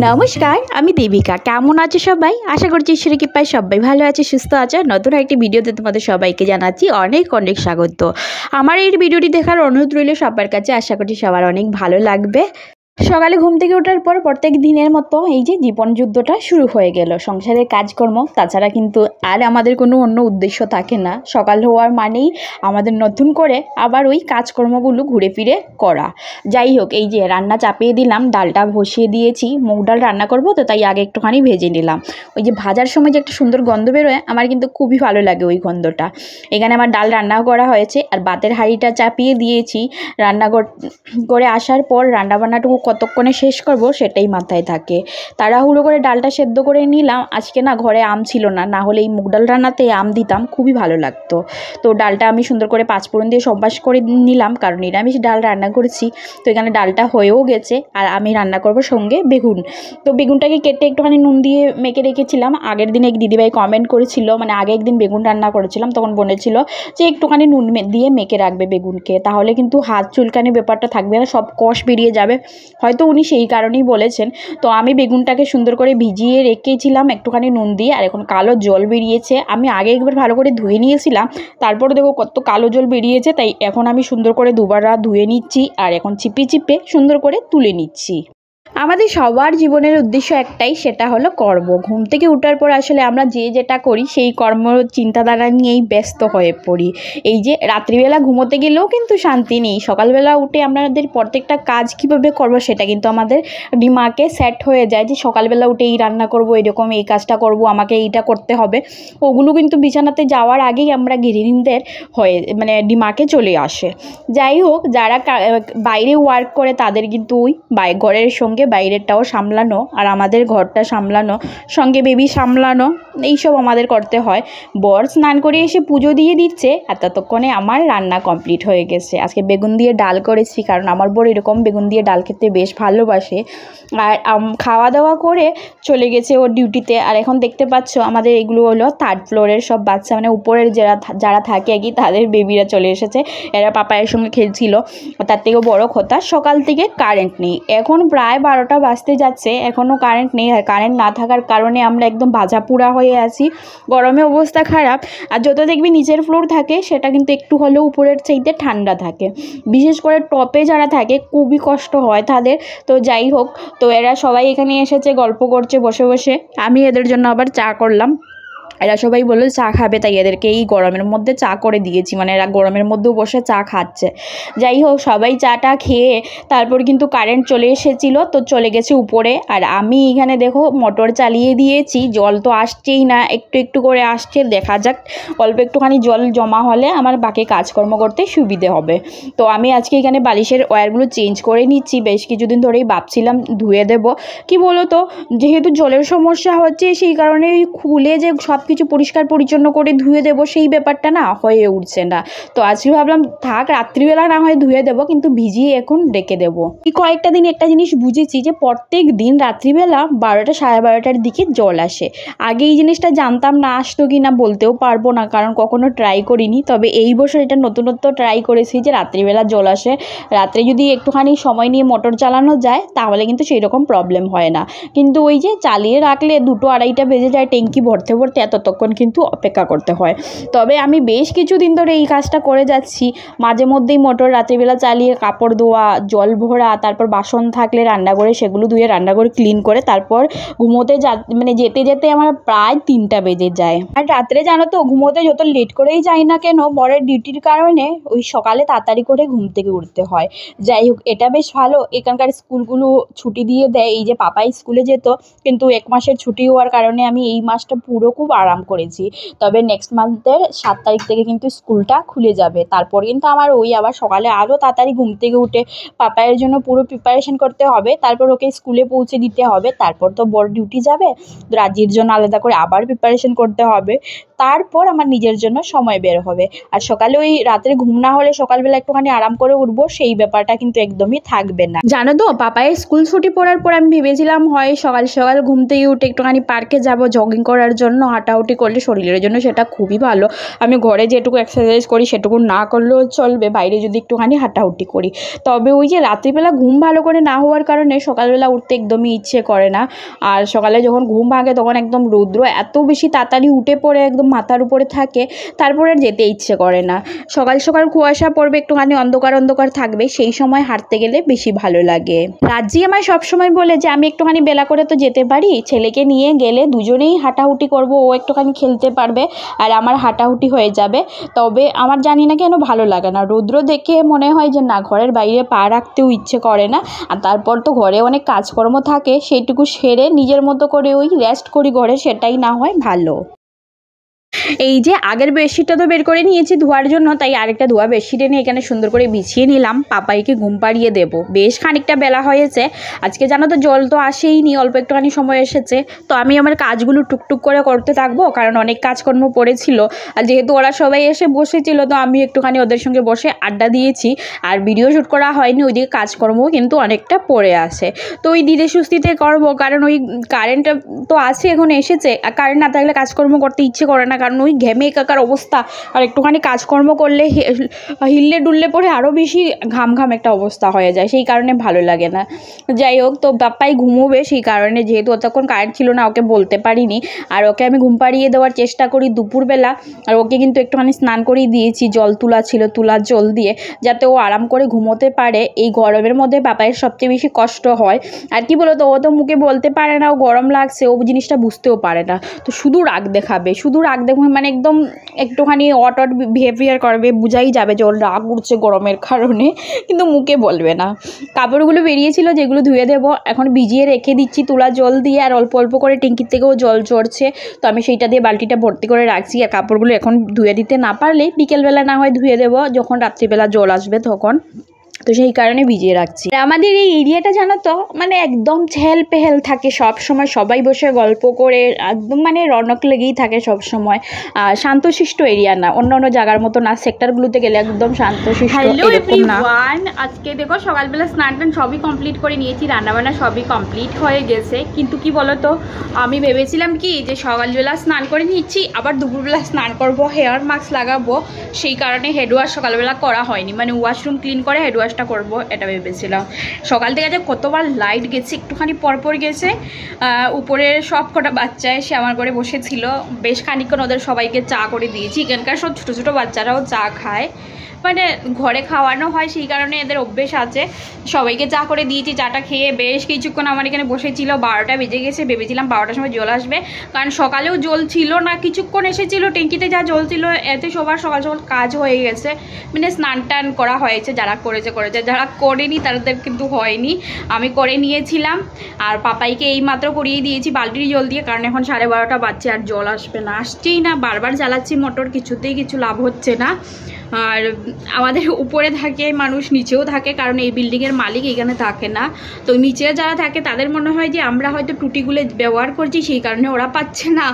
নমস্কার, আমি দেবিকা। কেমন আছো সবাই? আশা করছি ঈশ্বরের কৃপায় সবাই ভালো আছে, সুস্থ আছে। নতুন একটি ভিডিওতে তোমাদের সবাইকে জানাচ্ছি অনেক অনেক স্বাগত। আমার এই ভিডিওটি দেখার অনুরোধ রইল সবার কাছে। আশা করছি সবার অনেক ভালো লাগবে। সকালে ঘুম থেকে ওঠার পর প্রত্যেক দিনের মতো এই যে জীবন যুদ্ধটা শুরু হয়ে গেল, সংসারের কাজকর্ম। তাছাড়া কিন্তু আর আমাদের কোনো অন্য উদ্দেশ্য থাকে না। সকাল হওয়ার মানেই আমাদের নতুন করে আবার ওই কাজকর্মগুলো ঘুরে ফিরে করা। যাই হোক, এই যে রান্না চাপিয়ে দিলাম, ডালটা বসিয়ে দিয়েছি। মুগ ডাল রান্না করব তো, তাই আগে একটুখানি ভেজে নিলাম। ওই যে ভাজার সময় যে একটা সুন্দর গন্ধ বেরোয়, আমার কিন্তু খুবই ভালো লাগে ওই গন্ধটা। এখানে আমার ডাল রান্নাও করা হয়েছে, আর ভাতের হাঁড়িটা চাপিয়ে দিয়েছি। রান্না করে আসার পর রান্নাবান্নাটুকু কতক্ষণে শেষ করব সেটাই মাথায় থাকে। তাড়াহুড়ো করে ডালটা সেদ্ধ করে নিলাম। আজকে না ঘরে আম ছিল না, না হলে এই মুগ ডাল রান্নাতে আম দিতাম, খুবই ভালো লাগতো। তো ডালটা আমি সুন্দর করে পাঁচফোড়ন দিয়ে সব্বাস করে নিলাম, কারণ নিরামিষ ডাল রান্না করেছি। তো এখানে ডালটা হয়েও গেছে, আর আমি রান্না করব সঙ্গে বেগুন। তো বেগুনটাকে কেটে একটুখানি নুন দিয়ে মেখে রেখেছিলাম। আগের দিনে এক দিদিভাই কমেন্ট করেছিল, মানে আগে একদিন বেগুন রান্না করেছিলাম, তখন বলেছিল যে একটুখানি নুন দিয়ে মেখে রাখবে বেগুনকে, তাহলে কিন্তু হাত চুলকানি ব্যাপারটা থাকবে না, সব কষ বেরিয়ে যাবে। হয়তো উনি সেই কারণেই বলেছেন। তো আমি বেগুনটাকে সুন্দর করে ভিজিয়ে রেখেছিলাম একটুখানি নুন দিয়ে, আর এখন কালো জল বেরিয়েছে। আমি আগে একবার ভালো করে ধুয়ে নিয়েছিলাম, তারপরে দেখো কত কালো জল বেরিয়েছে। তাই এখন আমি সুন্দর করে দুবার ধুয়ে নিচ্ছি, আর এখন চিপে চিপে সুন্দর করে তুলে নিচ্ছি। আমাদের সবার জীবনের উদ্দেশ্য একটাই, সেটা হলো কর্ম। ঘুম থেকে ওঠার পর আসলে আমরা যে যেটা করি সেই কর্ম চিন্তাধারা নিয়েই ব্যস্ত হয়ে পড়ি। এই যে রাত্রিবেলা ঘুমোতে গেলেও কিন্তু শান্তি নেই। সকালবেলা উঠে আমাদের প্রত্যেকটা কাজ কীভাবে করবো সেটা কিন্তু আমাদের দিমাগে সেট হয়ে যায়, যে সকালবেলা উঠে এই রান্না করব, এরকম এই কাজটা করব, আমাকে এইটা করতে হবে। ওগুলো কিন্তু বিছানাতে যাওয়ার আগেই আমরা গৃহিণীদের হয়ে মানে দিমাগে চলে আসে। যাই হোক, যারা বাইরে ওয়ার্ক করে তাদের কিন্তু ওই ঘরের সঙ্গে বাইরেরটাও সামলানো, আর আমাদের ঘরটা সামলানো, সঙ্গে বেবি সামলানো, এইসব আমাদের করতে হয়। বর স্নান করে এসে পুজো দিয়ে দিচ্ছে, আর ততক্ষণে আমার রান্না কমপ্লিট হয়ে গেছে। আজকে বেগুন দিয়ে ডাল করেছি, কারণ আমার বর এরকম বেগুন দিয়ে ডাল খেতে বেশ ভালোবাসে। আর খাওয়া দাওয়া করে চলে গেছে ওর ডিউটিতে। আর এখন দেখতে পাচ্ছ আমাদের এগুলো হলো থার্ড ফ্লোরের সব বাচ্চা, মানে উপরের যারা থাকে আর কি, তাদের বেবিরা চলে এসেছে। এরা পাপায়ের সঙ্গে খেলছিল। তার থেকেও বড় কথা, সকাল থেকে কারেন্ট নেই। এখন প্রায় 12টা বাজতে যাচ্ছে, এখনও কারেন্ট নেই। আর কারেন্ট না থাকার কারণে আমরা একদম ভাজাপুরা হয়ে আছি, গরমে অবস্থা খারাপ। আর যত দেখবি নিচের ফ্লোর থাকে, সেটা কিন্তু একটু হলেও উপরের চাইতে ঠান্ডা থাকে। বিশেষ করে টপে যারা থাকে খুবই কষ্ট হয় তাদের। তো যাই হোক, তো এরা সবাই এখানে এসেছে, গল্প করছে বসে বসে। আমি এদের জন্য আবার চা করলাম। এরা সবাই বললো চা খাবে, তাই এদেরকে এই গরমের মধ্যে চা করে দিয়েছি, মানে এরা গরমের মধ্যেও বসে চা খাচ্ছে। যাই হোক, সবাই চাটা খেয়ে তারপর কিন্তু কারেন্ট চলে এসেছিল, তো চলে গেছে উপরে। আর আমি এখানে দেখো মোটর চালিয়ে দিয়েছি, জল তো আসছেই না, একটু একটু করে আসছে। দেখা যাক, অল্প একটুখানি জল জমা হলে আমার বাকি কাজকর্ম করতে সুবিধে হবে। তো আমি আজকে এখানে বালিশের ওয়্যারগুলো চেঞ্জ করে নিচ্ছি। বেশ কিছুদিন ধরেই ভাবছিলাম ধুয়ে দেব, কি বলো তো, যেহেতু জলের সমস্যা হচ্ছে, সেই কারণে খুলে যে সব কিছু পরিষ্কার পরিচ্ছন্ন করে ধুয়ে দেবো সেই ব্যাপারটা না হয়ে উঠছে না। তো আজকে ভাবলাম থাক, রাত্রিবেলা না হয় ধুয়ে দেবো, কিন্তু ভিজিয়ে এখন রেখে দেবো। এই কয়েকটা দিন একটা জিনিস বুঝেছি, যে প্রত্যেক দিন রাত্রিবেলা 12টা সাড়ে 12টার দিকে জল আসে। আগে এই জিনিসটা জানতাম না, আসতো কি না বলতেও পারবো না, কারণ কখনো ট্রাই করিনি। তবে এই বছর এটা নতুনত্ব ট্রাই করেছি, যে রাত্রিবেলা জল আসে। রাত্রে যদি একটুখানি সময় নিয়ে মোটর চালানো যায়, তাহলে কিন্তু সেই রকম প্রবলেম হয় না। কিন্তু ওই যে চালিয়ে রাখলে 2টো 2:30টা বেজে যায়, ট্যাঙ্কি ভরতে ভরতে ততক্ষণ কিন্তু অপেক্ষা করতে হয়। তবে আমি বেশ কিছুদিন ধরে এই কাজটা করে যাচ্ছি। মাঝে মধ্যেই মোটর রাত্রিবেলা চালিয়ে কাপড় ধোয়া, জল ভরা, তারপর বাসন থাকলে রান্নাঘরে সেগুলো ধুয়ে রান্নাঘরে ক্লিন করে তারপর ঘুমোতে যেতে যেতে আমার প্রায় 3টা বেজে যায়। আর রাত্রে জানো তো, ঘুমোতে যত লেট করেই যাই না কেন, বরের ডিউটির কারণে ওই সকালে তাড়াতাড়ি করে ঘুম থেকে উঠতে হয়। যাই হোক, এটা বেশ ভালো। এখানকার স্কুলগুলো ছুটি দিয়ে দেয়। এই যে পাপাই স্কুলে যেত, কিন্তু 1 মাসের ছুটি হওয়ার কারণে আমি এই মাসটা পুরো খুব আরাম করেছি। তবে নেক্সট মান্থের 7 তারিখ থেকে কিন্তু স্কুলটা খুলে যাবে। তারপর কিন্তু আমার ওই আবার সকালে আরও তাড়াতাড়ি ঘুম থেকে উঠে পাপায়ের জন্য পুরো প্রিপারেশন করতে হবে, তারপর ওকে স্কুলে পৌঁছে দিতে হবে। তারপর তো বড় ডিউটি যাবে, রাজির জন্য আলাদা করে আবার প্রিপারেশন করতে হবে। তারপর আমার নিজের জন্য সময় বের হবে। আর সকালে ওই রাত্রে ঘুম না হলে সকালবেলা একটুখানি আরাম করে উঠবো, সেই ব্যাপারটা কিন্তু একদমই থাকবে না। জানো তো, পাপায়ের স্কুল ছুটি পড়ার পর আমি ভেবেছিলাম হয় সকাল সকাল ঘুম থেকে উঠে একটুখানি পার্কে যাব জগিং করার জন্য, হাঁটাহুটি করলে শরীরের জন্য সেটা খুবই ভালো। আমি ঘরে যেটুকু এক্সারসাইজ করি সেটুকু না করলেও চলবে, বাইরে যদি একটুখানি হাঁটাহুটি করি। তবে ওই যে রাত্রিবেলা ঘুম ভালো করে না হওয়ার কারণে সকালবেলা উঠতে একদমই ইচ্ছে করে না। আর সকালে যখন ঘুম ভাঙে তখন একদম রৌদ্র এত বেশি তাড়াতাড়ি উঠে পড়ে একদম মাথার উপরে থাকে, তারপরে আর যেতে ইচ্ছে করে না। সকাল সকাল কুয়াশা পড়বে, একটুখানি অন্ধকার অন্ধকার থাকবে, সেই সময় হাঁটতে গেলে বেশি ভালো লাগে। রাজি আমায় সবসময় বলে যে আমি একটুখানি বেলা করে তো যেতে পারি, ছেলেকে নিয়ে গেলে দুজনেই হাঁটাহুটি করব, ও একটুখানি খেলতে পারবে আর আমার হাঁটাহুটি হয়ে যাবে। তবে আমার জানি না কেন ভালো লাগে না, রৌদ্র দেখে মনে হয় যে না, ঘরের বাইরে পা রাখতেও ইচ্ছে করে না। আর তারপর তো ঘরে অনেক কাজকর্ম থাকে, সেইটুকু সেরে নিজের মতো করে ওই রেস্ট করি ঘরে, সেটাই না হয় ভালো। এই যে আগের বেডশিটটা তো বের করে নিয়েছি ধোয়ার জন্য, তাই আরেকটা ধোয়া বেডশিট এনে এখানে সুন্দর করে বিছিয়ে নিলাম। পাপাইকে ঘুম পাড়িয়ে দেবো, বেশ খানিকটা বেলা হয়েছে। আজকে জানো তো জল তো আসেইনি, অল্প একটুখানি সময় এসেছে। তো আমি আমার কাজগুলো টুকটুক করে করতে থাকবো, কারণ অনেক কাজকর্ম পড়েছিল। আর যেহেতু ওরা সবাই এসে বসেছিল, তো আমি একটুখানি ওদের সঙ্গে বসে আড্ডা দিয়েছি। আর ভিডিও শ্যুট করা হয়নি, ওইদিকে কাজকর্মও কিন্তু অনেকটা পড়ে আছে। তো ওই ধীরে সুস্থিতে করবো, কারণ ওই কারেন্টটা তো আছে, এখন এসেছে। আর কারেন্ট না থাকলে কাজকর্ম করতে ইচ্ছে করে না, কারণ ওই ঘেমে একাকার অবস্থা। আর একটুখানি কাজকর্ম করলে হিললে ডুললে পরে আরও বেশি ঘাম ঘাম একটা অবস্থা হয়ে যায়, সেই কারণে ভালো লাগে না। যাই হোক, তো পাপাই ঘুমোবে, সেই কারণে যেহেতু অতক্ষণ কারেন্ট ছিল না ওকে বলতে পারিনি। আর ওকে আমি ঘুম পাড়িয়ে দেওয়ার চেষ্টা করি দুপুরবেলা। আর ওকে কিন্তু একটুখানি স্নান করিয়ে দিয়েছি, জল তোলা ছিল, তোলার জল দিয়ে, যাতে ও আরাম করে ঘুমোতে পারে। এই গরমের মধ্যে পাপাইয়ের সবচেয়ে বেশি কষ্ট হয়। আর কি বলতো, ও তো মুখে বলতে পারে না ও গরম লাগছে, ও জিনিসটা বুঝতেও পারে না। তো শুধু রাগ দেখাবে, শুধু রাগ দেখাবে, মানে একদম একটুখানি অট বিহেভিয়ার করবে, বোঝাই যাবে যে ওর রাগ উঠছে গরমের কারণে, কিন্তু মুখে বলবে না। কাপড়গুলো বেরিয়েছিল যেগুলো ধুয়ে দেবো, এখন ভিজিয়ে রেখে দিচ্ছি তোলা জল দিয়ে। আর অল্প অল্প করে ট্যাঙ্কির থেকেও জল চড়ছে, তো আমি সেইটা দিয়ে বালতিটা ভর্তি করে রাখছি। আর কাপড়গুলো এখন ধুয়ে দিতে না পারলে বিকেলবেলা না হয় ধুয়ে দেবো, যখন রাত্রিবেলা জল আসবে তখন। তো সেই কারণে ভিজিয়ে রাখছি। আমাদের এই এরিয়াটা জানো তো, মানে একদম ছেল পেহেল থাকে সব সময়, সবাই বসে গল্প করে, একদম মানে রনক লেগেই থাকে সব সময়। শান্তশিষ্ট এরিয়া না, অন্য অন্য জায়গার মতো না, সেক্টরগুলোতে গেলে একদম শান্তশিষ্ট এরকম না। আজকে দেখো সকালবেলা স্নান টান সবই কমপ্লিট করে নিয়েছি, রান্নাবান্না সবই কমপ্লিট হয়ে গেছে। কিন্তু কি বলতো, আমি ভেবেছিলাম কি যে সকালবেলা স্নান করে নিচ্ছি, আবার দুপুরবেলা স্নান করবো, হেয়ার মাস্ক লাগাবো, সেই কারণে হেড ওয়াশ সকালবেলা করা হয়নি। মানে ওয়াশরুম ক্লিন করে হেড ওয়াশটা করবো এটা ভেবেছিলাম। সকাল থেকে যে কতবার লাইট গেছে, একটুখানি পরপর গেছে। উপরের সব কটা বাচ্চা এসে আমার ঘরে বসেছিল, বেশ খানিকক্ষণ ওদের সবাইকে চা করে দিয়েছি। এখানকার সব ছোটো ছোটো বাচ্চারাও চা খায়, মানে ঘরে খাওয়ানো হয়, সেই কারণে এদের অভ্যেস আছে। সবাইকে চা করে দিয়েছি, চাটা খেয়ে বেশ কিছুক্ষণ আমার এখানে বসেছিল। 12টা বেজে গেছে, ভেবেছিলাম 12টার সময় জল আসবে, কারণ সকালেও জল ছিল না, কিছুক্ষণ এসেছিলো, ট্যাঙ্কিতে যা জল ছিল এতে সবার সকাল সকাল কাজ হয়ে গেছে। মানে স্নান টান করা হয়েছে, যারা করেছে, যারা করেনি তাদের কিন্তু হয়নি। আমি করে নিয়েছিলাম। আর পাপাইকে এইমাত্র করিয়ে দিয়েছি বালতির জল দিয়ে, কারণ এখন 12:30 বাজছে আর জল আসবে না, আসছেই না। বারবার জ্বালাচ্ছি মোটর, কিছুতেই কিছু লাভ হচ্ছে না। আর আমাদের উপরে থাকে মানুষ, নিচেও থাকে, কারণ এই বিল্ডিংয়ের মালিক এখানে থাকে না। তো নিচে যারা থাকে তাদের মনে হয় যে আমরা হয়তো টুটিগুলো ব্যবহার করছি, সেই কারণে ওরা পাচ্ছে না।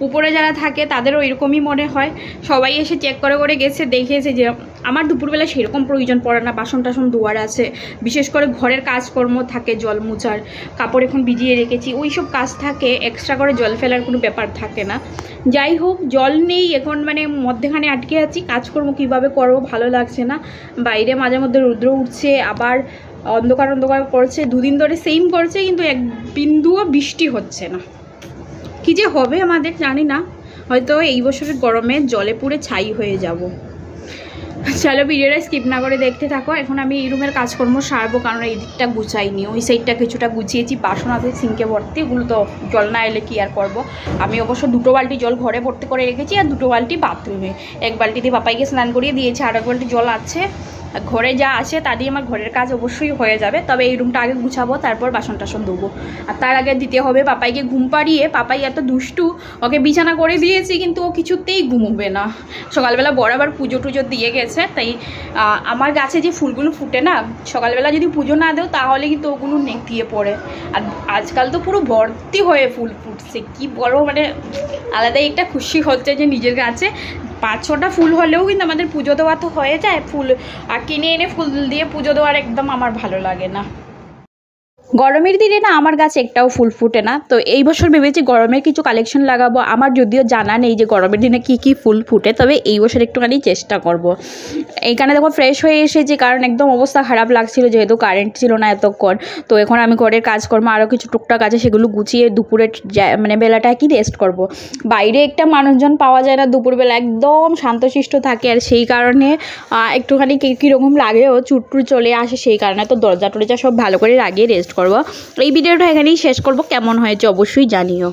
উপরে যারা থাকে তাদেরও এরকমই মনে হয়। সবাই এসে চেক করে করে গেছে, দেখেছে যে আমার দুপুরবেলা সেরকম প্রয়োজন পড়ে না, বাসন টাসন ধোয়ার আছে, বিশেষ করে ঘরের কাজকর্ম থাকে, জল মোছার, কাপড় এখন ভিজিয়ে রেখেছি, ওই সব কাজ থাকে, এক্সট্রা করে জল ফেলার কোনো ব্যাপার থাকে না। যাই হোক, জল নেই এখন, মানে মধ্যেখানে আটকে আছি, কাজকর্ম কীভাবে করবো ভালো লাগছে না। বাইরে মাঝে মধ্যে রৌদ্র উঠছে, আবার অন্ধকার অন্ধকার করছে, দুদিন ধরে সেম করছে, কিন্তু এক বিন্দুও বৃষ্টি হচ্ছে না। কী যে হবে আমাদের জানি না, হয়তো এই বছরের গরমে জলে পুড়ে ছাই হয়ে যাব। চলো ভিডিওটা স্কিপ না করে দেখতে থাকো। এখন আমি এই রুমের কাজকর্ম সারবো, কারণ এই দিকটা গুছাইনি, ওই সাইডটা কিছুটা গুছিয়েছি, বাসন আছে সিঙ্কে ভর্তি, ওগুলো তো জল না এলে কি আর করবো। আমি অবশ্য 2 বালতি জল ঘরে ভর্তি করে রেখেছি, আর 2 বালতি বাথরুমে। 1 বালতিতে পাপাইকে স্নান করিয়ে দিয়েছি, আর 1 বালতি জল আছে। ঘরে যা আসে তা দিয়ে আমার ঘরের কাজ অবশ্যই হয়ে যাবে, তবে এই রুমটা আগে গুছাবো, তারপর বাসন টাসন ধোবো। আর তার আগে দিতে হবে পাপাইকে ঘুম পাড়িয়ে। পাপাই এত দুষ্টু, ওকে বিছানা করে দিয়েছি কিন্তু ও কিছুতেই ঘুমোবে না। সকালবেলা বরাবর পুজো টুজো দিয়ে গেছে, তাই আমার গাছে যে ফুলগুলো ফুটে না, সকালবেলা যদি পুজো না দেও তাহলে কিন্তু ওগুলো নেতিয়ে পড়ে। আর আজকাল তো পুরো ভর্তি হয়ে ফুল ফুটছে, কি বলো, মানে আলাদাই একটা খুশি হচ্ছে যে নিজের গাছে 5-6টা ফুল হলেও কিন্তু আমাদের পুজো দেওয়া তো হয়ে যায়। ফুল আর কিনে এনে ফুল দিয়ে পুজো দেওয়ার একদম আমার ভালো লাগে না। গরমের দিনে না আমার গাছে একটাও ফুল ফুটে না, তো এই বছর ভেবেছি গরমের কিছু কালেকশন লাগাবো। আমার যদিও জানা নেই যে গরমের দিনে কি কি ফুল ফুটে, তবে এই বছর একটুখানি চেষ্টা করব। এইখানে দেখো ফ্রেশ হয়ে এসেছি, কারণ একদম অবস্থা খারাপ লাগছিল যেহেতু কারেন্ট ছিল না এতক্ষণ। তো এখন আমি ঘরের কাজকর্ম আরও কিছু টুকটাক আছে সেগুলো গুছিয়ে দুপুরে মানে বেলাটায় কি রেস্ট করব। বাইরে একটা মানুষজন পাওয়া যায় না দুপুরবেলা, একদম শান্তশিষ্ট থাকে, আর সেই কারণে একটুখানি কীরকম লাগেও চুটটুর চলে আসে, সেই কারণে তো দরজা টরজা সব ভালো করে লাগিয়ে রেস্ট করব। এই ভিডিওটা এখানেই শেষ করব, কেমন হয়েছে অবশ্যই জানিও।